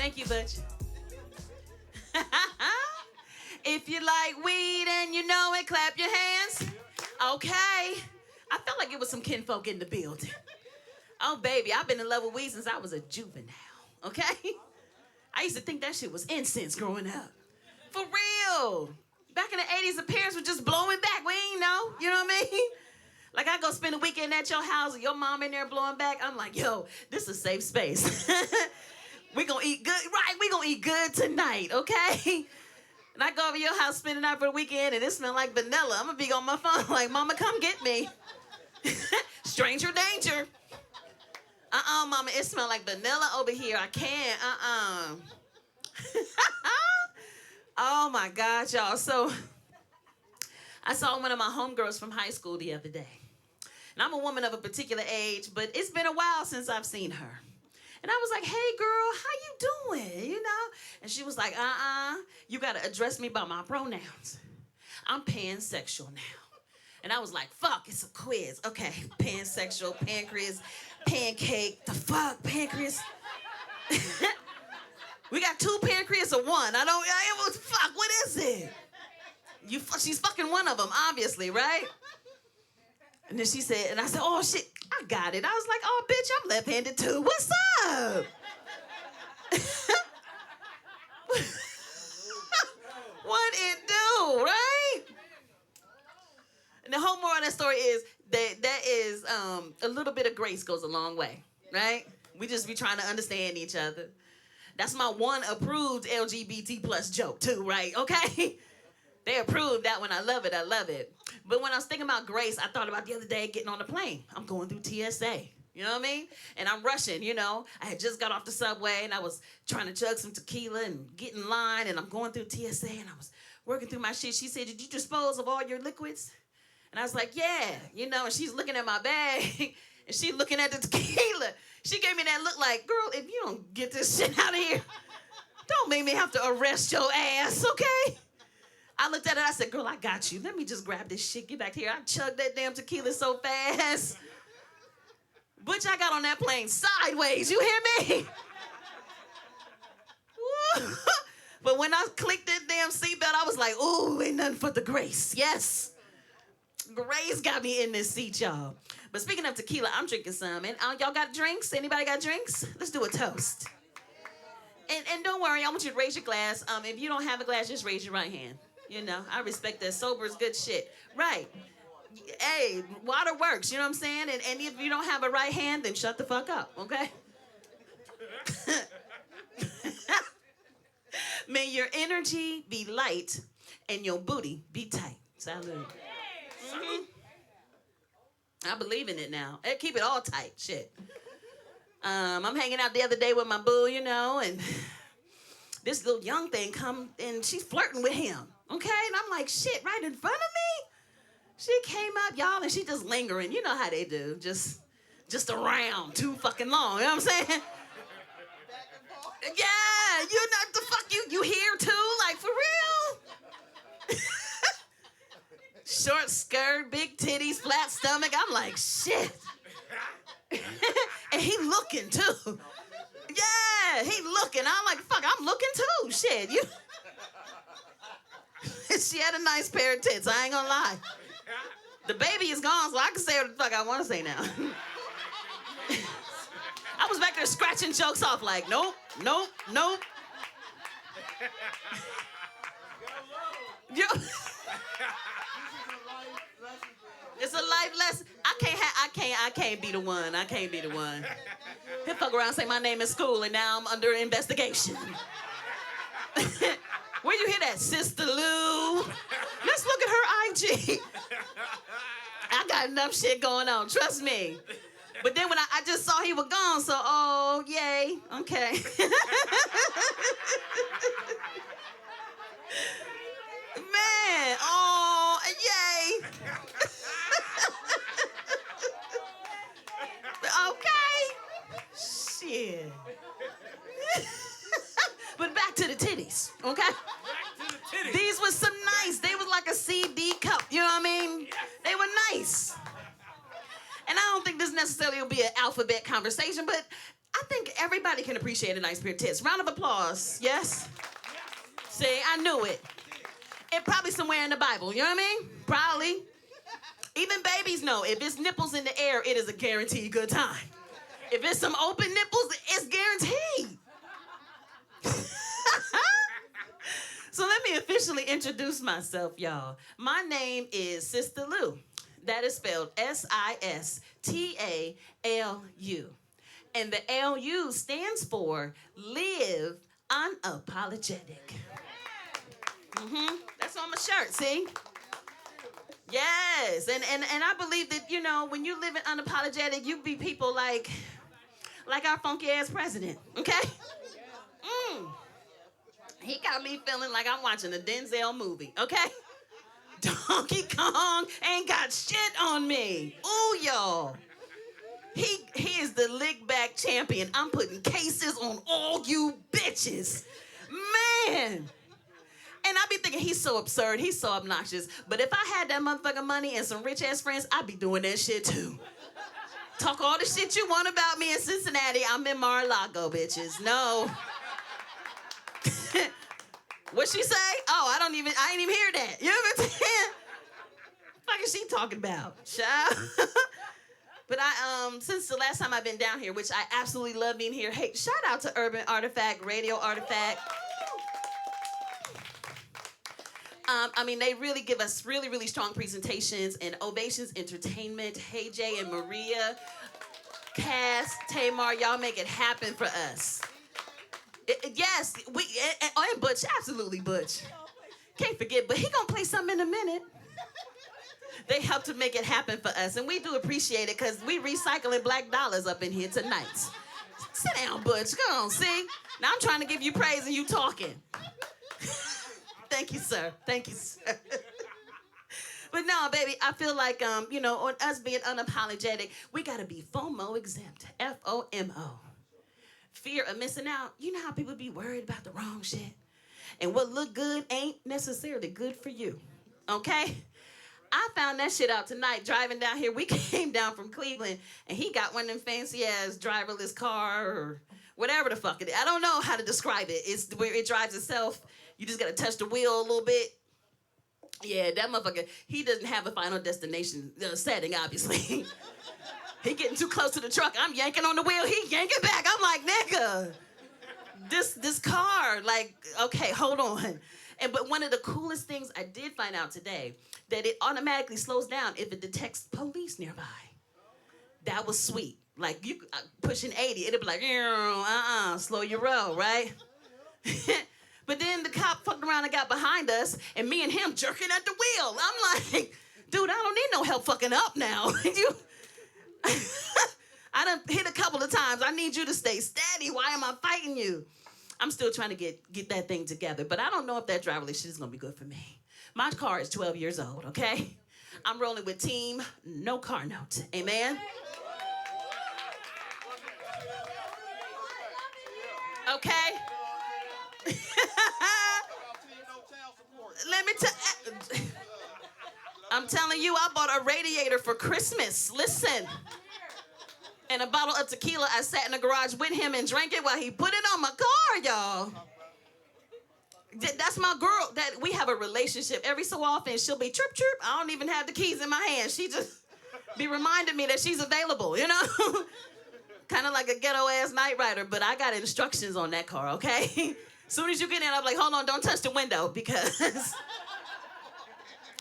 Thank you, Butch. If you like weed and you know it, clap your hands. Okay. I felt like it was some kinfolk in the building. Oh, baby, I've been in love with weed since I was a juvenile, okay? I used to think that shit was incense growing up. For real. Back in the 80s, the parents were just blowing back. We ain't know, you know what I mean? Like, I go spend a weekend at your house and your mom in there blowing back. I'm like, yo, this is a safe space. We gonna eat good, right? We gonna eat good tonight, okay? And I go over your house, spend the night for the weekend, and it smell like vanilla. I'm gonna be on my phone like, mama, come get me. Stranger danger. Mama, it smell like vanilla over here. I can't, Oh my God, y'all. So I saw one of my homegirls from high school the other day. And I'm a woman of a particular age, but it's been a while since I've seen her. And I was like, hey, girl, how you doing? You know? And she was like, you got to address me by my pronouns. I'm pansexual now. And I was like, fuck, it's a quiz. Okay, pansexual, pancreas, pancake. The fuck, pancreas? We got 2 pancreas or 1. Fuck, what is it? She's fucking one of them, obviously, right? And then she said, and I said, oh, shit, I got it. I was like, oh, bitch, I'm left-handed, too. What's up? What it do, right? And the whole moral of that story is that is a little bit of grace goes a long way, right? We just be trying to understand each other. That's my one approved LGBT plus joke, too, right? Okay? They approved that one. I love it. I love it. But when I was thinking about grace, I thought about the other day getting on the plane. I'm going through TSA. You know what I mean? And I'm rushing, you know. I had just got off the subway, and I was trying to chug some tequila and get in line, and I'm going through TSA, and I was working through my shit. She said, did you dispose of all your liquids? And I was like, yeah. You know, and she's looking at my bag, and she's looking at the tequila. She gave me that look like, girl, if you don't get this shit out of here, don't make me have to arrest your ass, okay? I looked at her, I said, girl, I got you. Let me just grab this shit, get back here. I chugged that damn tequila so fast. Butch, I got on that plane sideways, you hear me? But when I clicked that damn seatbelt, I was like, ooh, ain't nothing for the grace. Yes. Grace got me in this seat, y'all. But speaking of tequila, I'm drinking some. And y'all got drinks? Anybody got drinks? Let's do a toast. And don't worry, I want you to raise your glass. If you don't have a glass, just raise your right hand. You know, I respect that. Sober is good shit. Right. Hey, water works, you know what I'm saying? And if you don't have a right hand, then shut the fuck up, okay? May your energy be light and your booty be tight. Salud. Mm-hmm. I believe in it now. Hey, keep it all tight, shit. I'm hanging out the other day with my boo, you know, and this little young thing come and she's flirting with him, okay? And I'm like, shit, right in front of me? She came up, y'all, and she just lingering. You know how they do, just around too fucking long, you know what I'm saying? Yeah, you know the fuck you here too, like for real? Short skirt, big titties, flat stomach. I'm like, shit. And he looking too. Yeah, he looking. I'm like, fuck, I'm looking too. Shit, you. She had a nice pair of tits. I ain't gonna lie. The baby is gone, so I can say what the fuck I want to say now. I was back there scratching jokes off like, nope, nope, nope. Yo. It's a life lesson. I can't be the one. I can't be the one. He'll fuck around and say my name in school and now I'm under investigation. Where you hear that, Sister Lou? Let's look at her IG. I got enough shit going on, trust me. But then when I just saw he was gone, so, oh, yay, okay. Man, oh, yay. Okay. Shit. But back to the titties, okay? Back to the titties. These were some nice. They was like a CD cup, you know what I mean? Yes. They were nice. And I don't think this necessarily will be an alphabet conversation, but I think everybody Anybody can appreciate a nice pair of tits. Round of applause. Yes? See, I knew it. It probably somewhere in the Bible. You know what I mean? Probably. Even babies know if it's nipples in the air, it is a guaranteed good time. If it's some open nipples, it's guaranteed. So let me officially introduce myself, y'all. My name is Sista Lou. That is spelled Sistalu. And the LU stands for Live Unapologetic. That's on my shirt, see? Yes, and I believe that, you know, when you live in unapologetic, you be people like our funky ass president, okay? He got me feeling like I'm watching a Denzel movie, okay? Donkey Kong ain't got shit on me. Ooh, y'all. He is the lick back champion. I'm putting cases on all you bitches. Man. And I be thinking he's so absurd, he's so obnoxious. But if I had that motherfucking money and some rich ass friends, I'd be doing that shit too. Talk all the shit you want about me in Cincinnati. I'm in Mar-a-Lago, bitches. No. What she say? Oh, I ain't even hear that. You know what I'm saying? What the fuck is she talking about? Child. But since the last time I've been down here, which I absolutely love being here. Hey, shout out to Urban Artifact, Radio Artifact. I mean, they really give us really, really strong presentations and Ovations Entertainment. Hey, Jay and Maria, Cass, Tamar, y'all make it happen for us. Yes, and Butch, absolutely Butch. Can't forget, but he gonna play something in a minute. They help to make it happen for us, and we do appreciate it because we recycling black dollars up in here tonight. Sit down, Butch. Come on, see? Now I'm trying to give you praise and you talking. Thank you, sir. Thank you, sir. But no, baby, I feel like, you know, on us being unapologetic, we got to be FOMO exempt. FOMO. Fear of missing out. You know how people be worried about the wrong shit? And what look good ain't necessarily good for you. Okay? I found that shit out tonight driving down here. We came down from Cleveland, and he got one of them fancy-ass driverless car or whatever the fuck it is. I don't know how to describe it. It's where it drives itself. You just got to touch the wheel a little bit. Yeah, that motherfucker, he doesn't have a final destination setting, obviously. He getting too close to the truck. I'm yanking on the wheel. He yanking back. I'm like, nigga, this car, like, okay, hold on. But one of the coolest things I did find out today, that it automatically slows down if it detects police nearby. That was sweet. Like, you pushing 80, it'll be like, slow your roll, right? But then the cop fucked around and got behind us, and me and him jerking at the wheel. I'm like, dude, I don't need no help fucking up now. I done hit a couple of times. I need you to stay steady. Why am I fighting you? I'm still trying to get that thing together, but I don't know if that driverless shit is gonna be good for me. My car is 12 years old, okay? I'm rolling with team, no car note. Amen? Okay? Let me tell I'm telling you, I bought a radiator for Christmas. Listen. And a bottle of tequila. I sat in the garage with him and drank it while he put it on my car, y'all. That's my girl. That we have a relationship. Every so often, she'll be chirp, chirp. I don't even have the keys in my hand. She just be reminding me that she's available, you know? Kind of like a ghetto-ass night rider, but I got instructions on that car, okay? As soon as you get in, I'm like, hold on, don't touch the window, because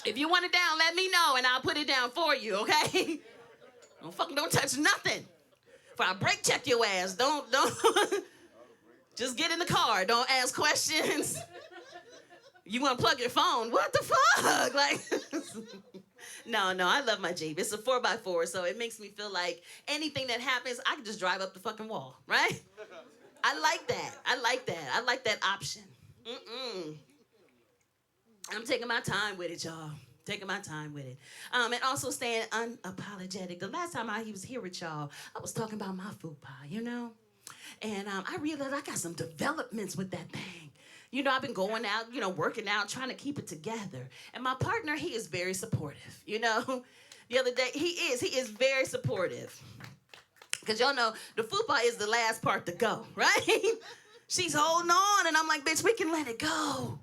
if you want it down, let me know, and I'll put it down for you, okay? Don't touch nothing. If I brake check your ass, don't. Just get in the car. Don't ask questions. You want to plug your phone? What the fuck? Like, no, I love my Jeep. It's a 4x4, so it makes me feel like anything that happens, I can just drive up the fucking wall, right? I like that. I like that option. I'm taking my time with it, y'all. Taking my time with it. And also staying unapologetic. The last time I was here with y'all, I was talking about my food pie, you know? And I realized I got some developments with that thing. You know, I've been going out, you know, working out, trying to keep it together. And my partner, he is very supportive, you know? The other day, he is very supportive. Because y'all know the fupa is the last part to go, right? She's holding on, and I'm like, bitch, we can let it go.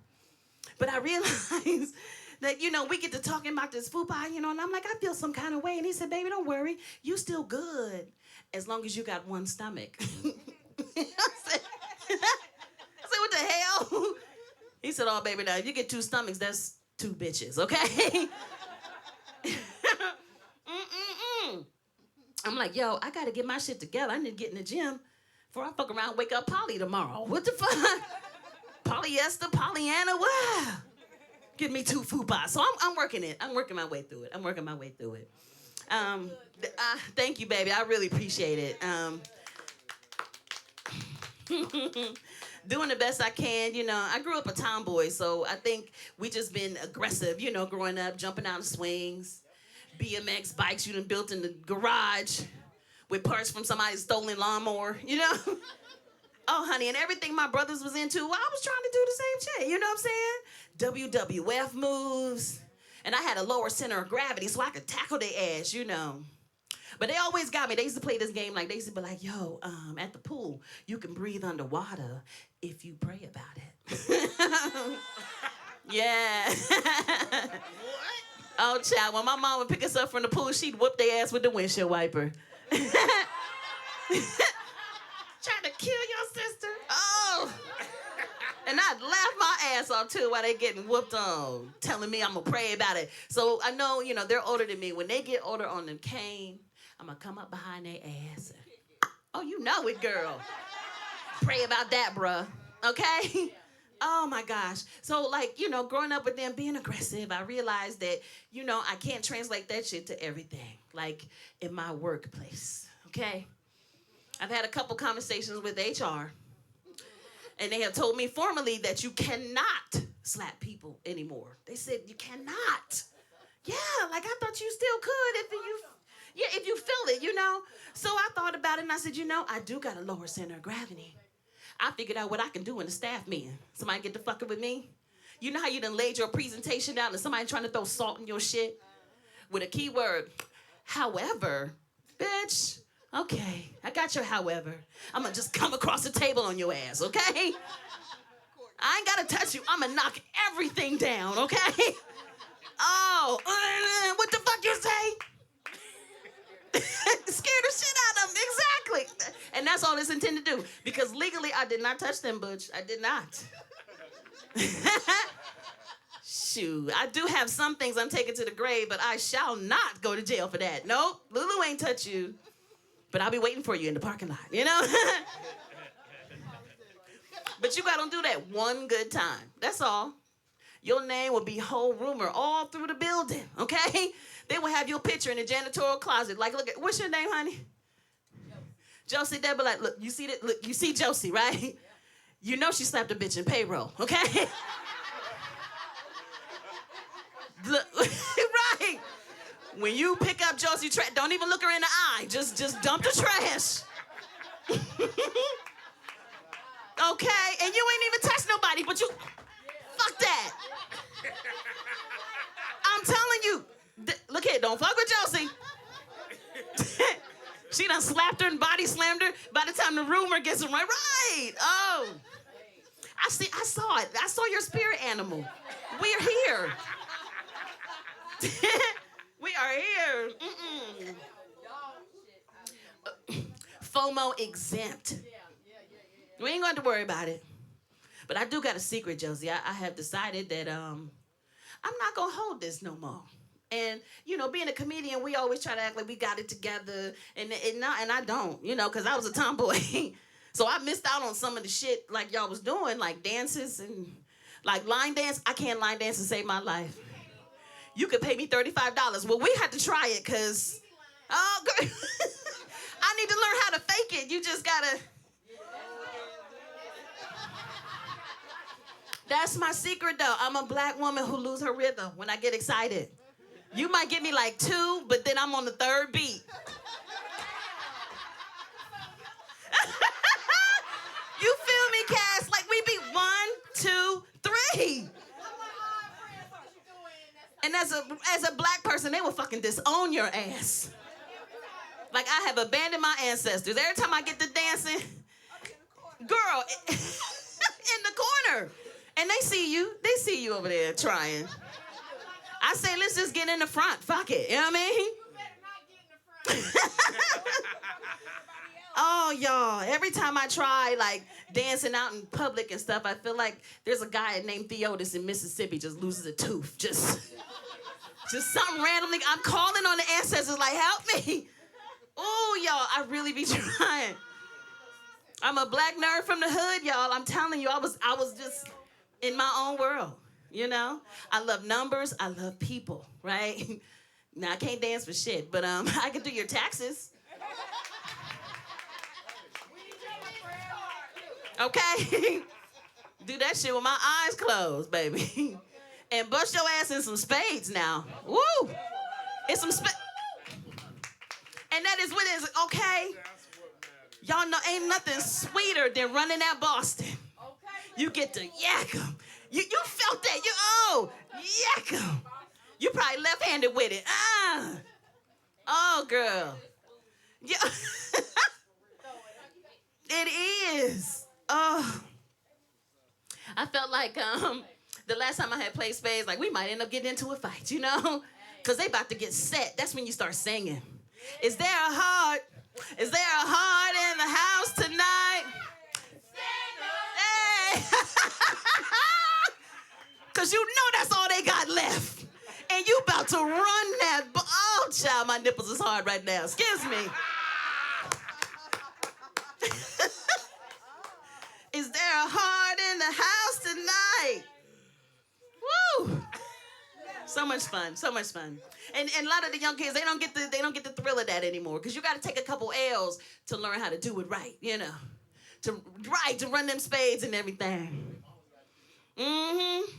But I realized that, we get to talking about this fupa, and I'm like, I feel some kind of way. And he said, baby, don't worry. You still good as long as you got one stomach. I said, what the hell? He said, oh, baby, now, if you get two stomachs, that's two bitches, okay? I'm like, yo, I got to get my shit together. I need to get in the gym before I fuck around and wake up Polly tomorrow. What the fuck? Polyester, Pollyanna, what? Give me two fupas. So I'm working it. I'm working my way through it. Thank you, baby. I really appreciate it. Doing the best I can. I grew up a tomboy, so I think we just been aggressive, growing up, jumping out of swings. BMX bikes you done built in the garage with parts from somebody's stolen lawnmower, Oh, honey, and everything my brothers was into, well, I was trying to do the same shit, you know what I'm saying? WWF moves. And I had a lower center of gravity so I could tackle their ass, But they always got me. They used to play this game they used to be like, yo, at the pool, you can breathe underwater if you pray about it. Yeah. Oh, child, when my mom would pick us up from the pool, she'd whoop their ass with the windshield wiper. Trying to kill your sister. Oh. And I'd laugh my ass off, too, while they getting whooped on, telling me I'm going to pray about it. So I know, they're older than me. When they get older on the cane, I'm going to come up behind their ass. Oh, you know it, girl. Pray about that, bruh. Okay? Oh, my gosh. So, growing up with them being aggressive, I realized that, I can't translate that shit to everything, like in my workplace, okay? I've had a couple conversations with HR, and they have told me formally that you cannot slap people anymore. They said you cannot. Yeah, I thought you still could if you feel it, So I thought about it, and I said, I do got a lower center of gravity. I figured out what I can do in the staff meeting. Somebody get to fucking with me? You know how you done laid your presentation down and somebody trying to throw salt in your shit? With a keyword, however, bitch, okay, I got your however. I'm gonna just come across the table on your ass, okay? I ain't gotta touch you. I'm gonna knock everything down, okay? Oh, what the fuck you say? Scared the shit out of them, exactly. And that's all it's intended to do. Because legally, I did not touch them, Butch. I did not. Shoot, I do have some things I'm taking to the grave, but I shall not go to jail for that. Nope, Lulu ain't touch you. But I'll be waiting for you in the parking lot, But you gotta do that one good time. That's all. Your name will be whole rumor all through the building, okay? They will have your picture in the janitorial closet. Look at, what's your name, honey? Josie. They'll be like, look, you see that? Look, you see Josie, right? You know she slapped a bitch in payroll, okay? Look, right. When you pick up Josie, don't even look her in the eye. Just dump the trash. Okay? And you ain't even touched nobody, but you... Fuck that. I'm telling you. Look here, don't fuck with Josie. She done slapped her and body slammed her. By the time the rumor gets right. Oh. I saw it. I saw your spirit animal. We're here. We are here. FOMO exempt. We ain't going to worry about it. But I do got a secret, Josie. I have decided that I'm not going to hold this no more. And, being a comedian, we always try to act like we got it together. And I don't, because I was a tomboy. So I missed out on some of the shit like y'all was doing, like dances and like line dance. I can't line dance to save my life. You could pay me $35. Well, we had to try it because, oh, girl, I need to learn how to fake it. You just got to. That's my secret, though. I'm a black woman who lose her rhythm when I get excited. You might get me like 2, but then I'm on the 3rd beat. You feel me, Cass? Like we be 1, 2, 3. And as a black person, they will fucking disown your ass. Like I have abandoned my ancestors. Every time I get to dancing, girl, in the corner. And they see you. They see you over there trying. I say, let's just get in the front. Fuck it. You know what I mean? Oh, y'all. Every time I try, like, dancing out in public and stuff, I feel like there's a guy named Theotis in Mississippi just loses a tooth. Just something randomly. I'm calling on the ancestors like, help me. Oh, y'all, I really be trying. I'm a black nerd from the hood, y'all. I'm telling you, I was just in my own world, you know? I love numbers. I love people, right? Now, I can't dance for shit, but I can do your taxes. Okay? Do that shit with my eyes closed, baby. And bust your ass in some spades now. Woo! It's some spades. And that is what it is, okay? Y'all know ain't nothing sweeter than running at Boston. You get to yak 'em. You felt that. Yak 'em. You probably left-handed with it. Oh, girl. Yeah. It is. Oh. I felt like the last time I had played spades, like we might end up getting into a fight, you know? Because they about to get set. That's when you start singing. Is there a heart? Is there a heart in the house tonight? Hey. Because you know that's all they got left. And you about to run that. Oh, child, my nipples is hard right now. Excuse me. Is there a heart in the house tonight? Woo! So much fun, so much fun. And a lot of the young kids, they don't get the thrill of that anymore because you got to take a couple L's to learn how to do it right, you know. To run them spades and everything. Mm-hmm.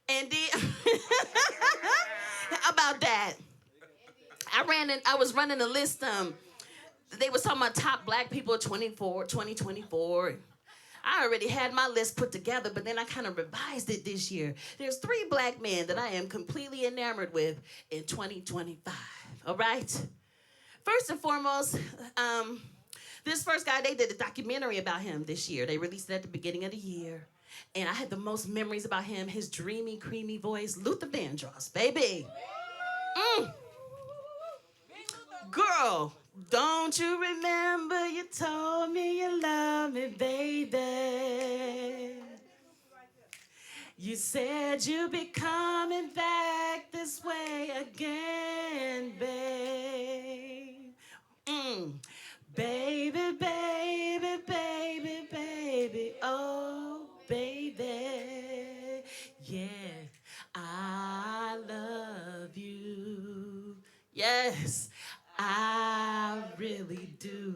And about that, I was running a list. They was talking about top black people 2024. I already had my list put together, but then I kind of revised it this year. There's 3 black men that I am completely enamored with in 2025, all right? First and foremost, this first guy, they did a documentary about him this year. They released it at the beginning of the year, and I had the most memories about him, his dreamy, creamy voice, Luther Vandross, baby. Girl, don't you remember you told me you love me, baby? You said you'd be coming back this way again, babe. Baby, baby, baby, baby, oh, baby. Yeah, I love you. Yes. I really do.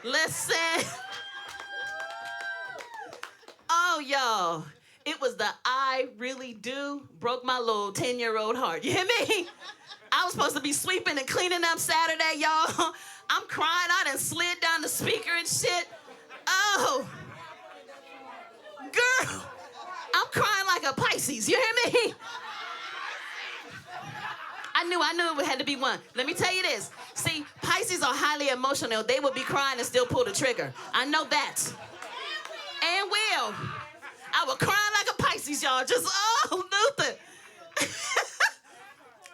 Listen. Oh, y'all. It was the I really do broke my little 10-year-old heart. You hear me? I was supposed to be sweeping and cleaning up Saturday, y'all. I'm crying. I done slid down the speaker and shit. Oh. Girl. I'm crying like a Pisces. You hear me? I knew it had to be one. Let me tell you this. See, Pisces are highly emotional. They would be crying and still pull the trigger. I know that. And will. I was crying like a Pisces, y'all. Just, oh, Luther.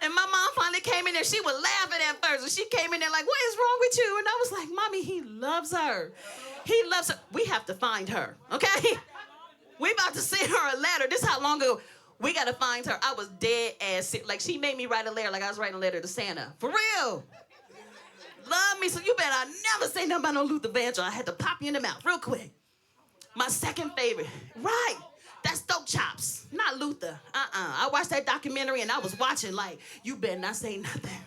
And my mom finally came in there. She was laughing at first. And she came in there like, what is wrong with you? And I was like, Mommy, he loves her. He loves her. We have to find her, okay? We about to send her a letter. This is how long ago. We got to find her. I was dead ass sick. Like, she made me write a letter like I was writing a letter to Santa. For real. Love me. So you better never say nothing about no Luther Vandross. I had to pop you in the mouth real quick. My second favorite. Right. That's Dope Chops. Not Luther. I watched that documentary and I was watching like, you better not say nothing.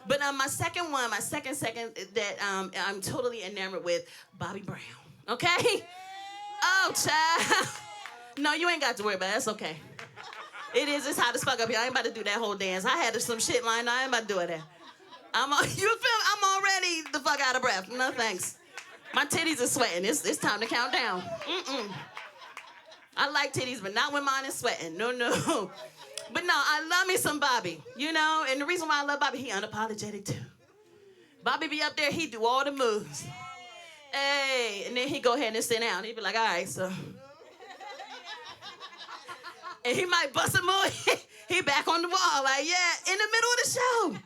But my second that I'm totally enamored with, Bobby Brown. Okay? Oh, child. No, you ain't got to worry about it. That's okay. It's hot as fuck up here. I ain't about to do that whole dance. I had some shit lined up. I ain't about to do it. I'm already the fuck out of breath. No thanks. My titties are sweating. It's time to count down. I like titties, but not when mine is sweating. No. But no, I love me some Bobby, you know, and the reason why I love Bobby, he unapologetic too. Bobby be up there, he do all the moves. Hey, and then he go ahead and sit down. He be like, all right, so. And he might bust a move. He back on the wall, like, yeah, in the middle of the show.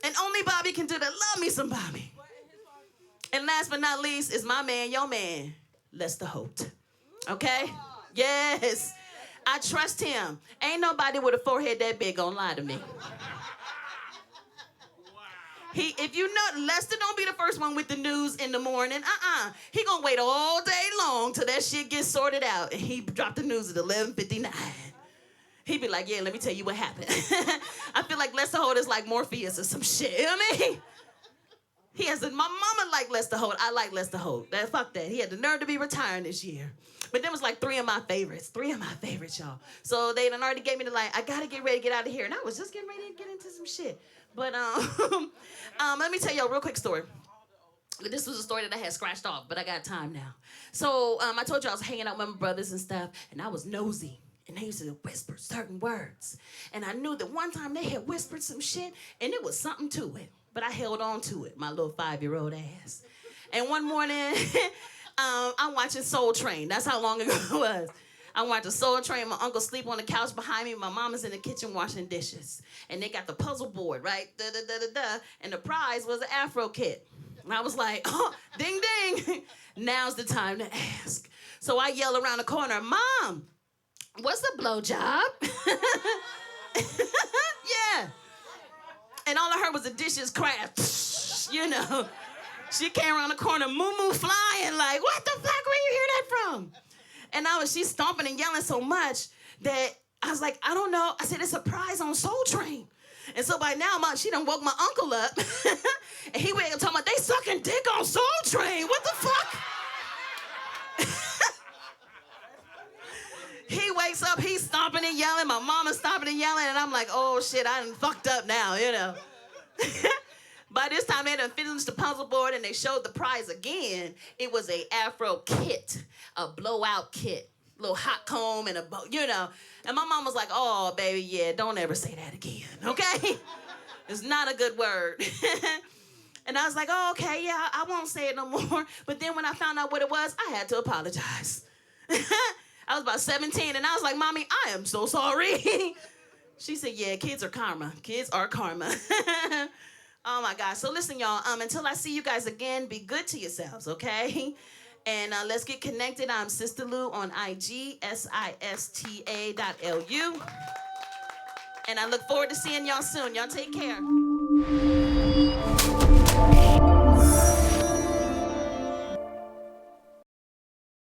And only Bobby can do that. Love me some Bobby. And last but not least is my man, your man, Lester Holt. Okay? Yes. I trust him. Ain't nobody with a forehead that big gonna lie to me. If you know, Lester don't be the first one with the news in the morning. He gonna wait all day long till that shit gets sorted out. And he dropped the news at 11:59. He be like, yeah, let me tell you what happened. I feel like Lester Holt is like Morpheus or some shit. You know what I mean? He has my mama like Lester Holt. I like Lester Holt. Fuck that. He had the nerve to be retiring this year. But there was like three of my favorites, y'all. So they done already gave me the like, I gotta get ready to get out of here. And I was just getting ready to get into some shit. But let me tell you a real quick story. This was a story that I had scratched off, but I got time now. So I told you I was hanging out with my brothers and stuff, and I was nosy. And they used to whisper certain words. And I knew that one time they had whispered some shit, and it was something to it. But I held on to it, my little 5-year-old ass. And one morning, I'm watching Soul Train. That's how long ago it was. I'm watching Soul Train. My uncle sleep on the couch behind me. My mama's in the kitchen washing dishes. And they got the puzzle board, right? Da-da-da-da-da. And the prize was an Afro kit. And I was like, oh, ding, ding. Now's the time to ask. So I yell around the corner, Mom, what's a blowjob? Yeah. And all I heard was the dishes crash. You know. She came around the corner, moo-moo flying, like, what the fuck, where you hear that from? And she's stomping and yelling so much that I was like, I don't know. I said, it's a prize on Soul Train. And so by now, she done woke my uncle up. And he went and talking about, they sucking dick on Soul Train. What the fuck? He wakes up, he's stomping and yelling. My mama's stomping and yelling. And I'm like, oh, shit, I done fucked up now, you know. By this time, they done finished the puzzle board and they showed the prize again. It was a Afro kit, a blowout kit, little hot comb and a bow, you know. And my mom was like, oh, baby, yeah, don't ever say that again, okay? It's not a good word. And I was like, oh, okay, yeah, I won't say it no more. But then when I found out what it was, I had to apologize. I was about 17, and I was like, Mommy, I am so sorry. She said, yeah, kids are karma. Kids are karma. Oh, my God. So listen, y'all, until I see you guys again, be good to yourselves, okay? And let's get connected. I'm Sista Lou on IG, SISTA.LU. And I look forward to seeing y'all soon. Y'all take care.